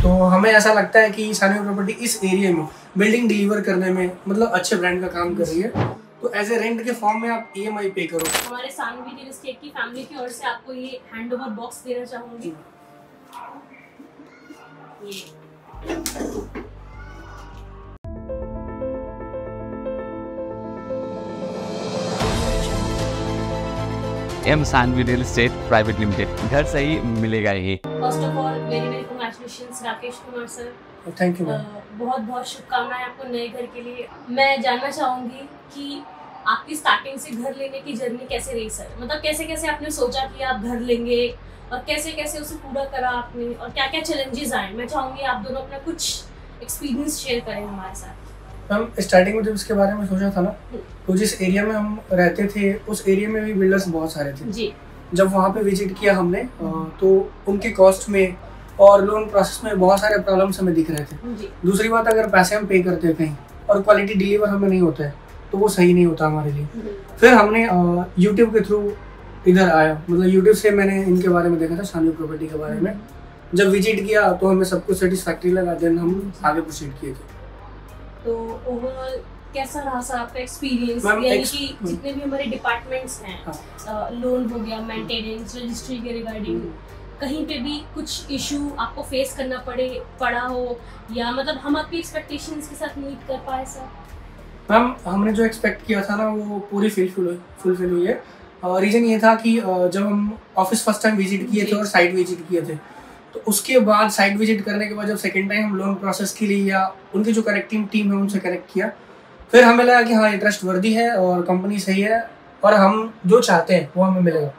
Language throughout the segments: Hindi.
तो हमें ऐसा लगता है कि सानवी प्रॉपर्टी इस एरिया में बिल्डिंग डिलीवर करने में मतलब अच्छे ब्रांड का काम कर रही है। तो एज ए रेंट के फॉर्म में आप EMI पे करो। हमारे सानवी रियल एस्टेट की फैमिली की ओर से आपको ये हैंडओवर बॉक्स देना चाहूंगी। M Saanvi real estate private limited, घर से ही मिलेगा ये। First of all very very congratulations Rakesh Kumar sir. Thank you. बहुत बहुत शुभकामनाएं आपको नए घर के लिए। मैं जानना चाहूंगी कि आपकी स्टार्टिंग से घर लेने की जर्नी कैसे रही सर? मतलब कैसे कैसे आपने सोचा कि आप घर लेंगे और कैसे कैसे उसे पूरा करा आपने और क्या क्या चैलेंजेस आए? मैं चाहूंगी आप दोनों अपना कुछ एक्सपीरियंस शेयर करें हमारे साथ। हम स्टार्टिंग में जब इसके बारे में सोचा था ना, तो जिस एरिया में हम रहते थे उस एरिया में भी बिल्डर्स बहुत सारे थे जी। जब वहाँ पे विजिट किया हमने तो उनके कॉस्ट में और लोन प्रोसेस में बहुत सारे प्रॉब्लम्स हमें दिख रहे थे जी। दूसरी बात, अगर पैसे हम पे करते हैं कहीं और क्वालिटी डिलीवर हमें नहीं होता है तो वो सही नहीं होता हमारे लिए। फिर हमने यूट्यूब के थ्रू इधर आया, मतलब यूट्यूब से मैंने इनके बारे में देखा था, सानवी प्रॉपर्टी के बारे में। जब विजिट किया तो हमें सब कुछ सेटिस्फैक्टरी लगा, देन हम आगे प्रोसीड किए थे। तो ओवरऑल कैसा रहा सर आपका एक्सपीरियंस? यानी कि जितने भी हमारे डिपार्टमेंट्स हैं, लोन हो गया, मेंटेनेंस, रजिस्ट्री के रिगार्डिंग, कहीं पे भी कुछ इशू आपको फेस करना पड़ा हो या मतलब हम आपकी एक्सपेक्टेशंस के साथ मीट कर पाए सर? मैम हमने जो एक्सपेक्ट किया था ना वो पूरी फुलफिल हुई है। रीज़न ये था कि जब हम ऑफिस फर्स्ट टाइम विजिट किए थे और साइट विजिट किए थे, तो उसके बाद साइट विजिट करने के बाद जब सेकेंड टाइम हम लोन प्रोसेस के लिए या उनकी जो करेक्टिंग टीम है उनसे कनेक्ट किया, फिर हमें लगा कि हाँ ये ट्रस्टवर्दी है और कंपनी सही है और हम जो चाहते हैं वो हमें मिलेगा।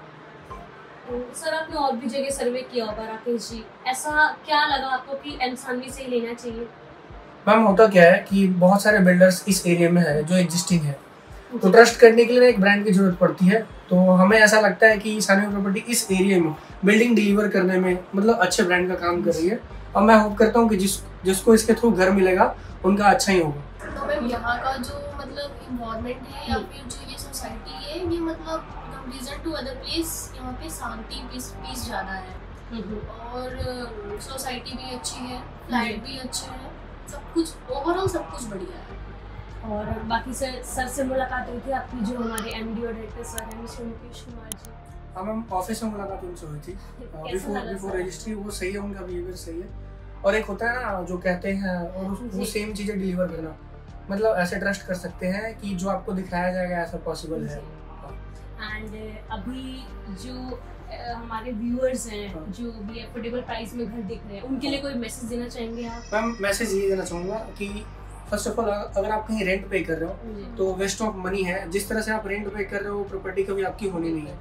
सर आपने और भी जगह सर्वे किया होगा राकेश जी, ऐसा क्या लगा आपको कि एम सानवी से ही लेना चाहिए? मैम होता क्या है कि बहुत सारे बिल्डर्स इस एरिया में है जो एग्जिस्टिंग है, तो ट्रस्ट करने के लिए एक ब्रांड की जरूरत पड़ती है। तो हमें ऐसा लगता है कि सानवी प्रॉपर्टी इस एरिया में बिल्डिंग डिलीवर करने में मतलब अच्छे ब्रांड का काम कर रही है और मैं होप करता हूँ कि जिसको इसके थ्रू घर मिलेगा उनका अच्छा ही होगा। तो मैम यहाँ का जो मतलब इन्वायरमेंट है या फिर जो ये सोसाइटी है, ये मतलब कंपैरिजन टू अदर प्लेस यहाँ पे शांति पीस ज़्यादा है और सोसाइटी भी अच्छी है, फ्लैट भी अच्छे हैं, सब कुछ ओवरऑल सब कुछ बढ़िया है। और बाकी सर से मुलाकात हुई थी आपकी, जो हमारे MD और डायरेक्टर सर हैं मिस्टर मुकेश कुमार जी? हाँ मैम ऑफिस में मुलाकात उनसे हुई थी बिफोर रजिस्ट्री। वो सही है, उनका बिहेवियर सही है और एक होता है ना जो कहते हैं और वो सेम चीज़ें डिलीवर करना, मतलब ऐसे ट्रस्ट कर सकते हैं कि जो आपको दिखाया जाएगा ऐसा पॉसिबल है। एंड अभी जो हमारे व्यूअर्स हैं जो भी अफोर्डेबल प्राइस में घर देख रहे हैं, उनके लिए कोई मैसेज देना चाहेंगे आप? मैम मैसेज ये देना चाहूँगा कि फर्स्ट ऑफ ऑल अगर आप कहीं रेंट पे कर रहे हो तो वेस्ट ऑफ मनी है। जिस तरह से आप रेंट पे कर रहे हो प्रॉपर्टी कभी आपकी होनी नहीं है,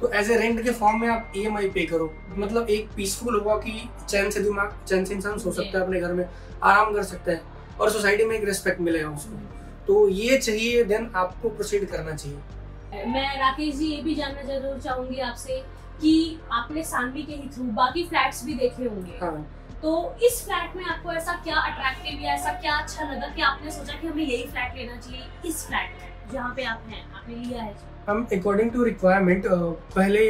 तो एज ए रेंट के फॉर्म में आप EMI पे करो, मतलब एक पीसफुल होगा कि चैन से दिमाग, चैन से इंसान सो सकता है, अपने घर में आराम कर सकता है और सोसाइटी में एक रिस्पेक्ट मिलेगा उसको। तो ये चाहिए, देन आपको प्रोसीड करना चाहिए। मैं राकेश जी ये भी जानना जरूर चाहूंगी आपसे कि आपने सानवी के ही थ्रू बाकी फ्लैट्स भी देखे होंगे। हाँ। तो इस फ्लैट में आपको ऐसा क्या अट्रैक्टिव या ऐसा क्या अच्छा लगा कि आपने सोचा कि हमें यही फ्लैट लेना चाहिए इस फ्लैट में जहाँ पे आप हैं, आपने लिया है? हम अकॉर्डिंग टू रिक्वायरमेंट पहले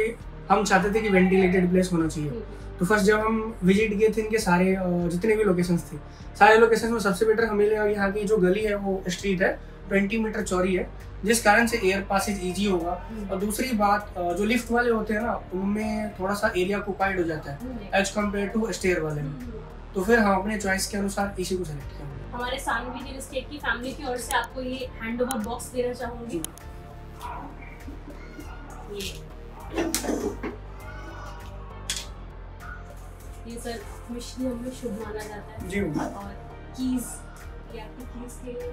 हम चाहते थे कि वेंटिलेटेड प्लेस होना चाहिए। तो फर्स्ट जब हम विजिट किए थे इनके सारे जितने भी लोकेशंस थे, सारे लोकेशंस में सबसे बेटर हमें लगा यहाँ की जो गली है वो स्ट्रीट है 20 मीटर चौड़ी है, जिस कारण से एयर पासेज इजी होगा। और दूसरी बात जो लिफ्ट वाले होते हैं ना उनमें थोड़ा सा एरिया ऑक्युपाइड हो जाता है एज कम्पेयर टू स्टेयर वाले में। तो फिर हम अपने चॉइस के अनुसार इसी को सेलेक्ट किया। हमारे सानवी रियल एस्टेट की फैमिली की ओर से आपको ये हैंडओवर बॉक्स देना चाहूंगी। ये सर मिशन में शुभ माना जाता है जी। और कीज, ये आपकी कीज के लिए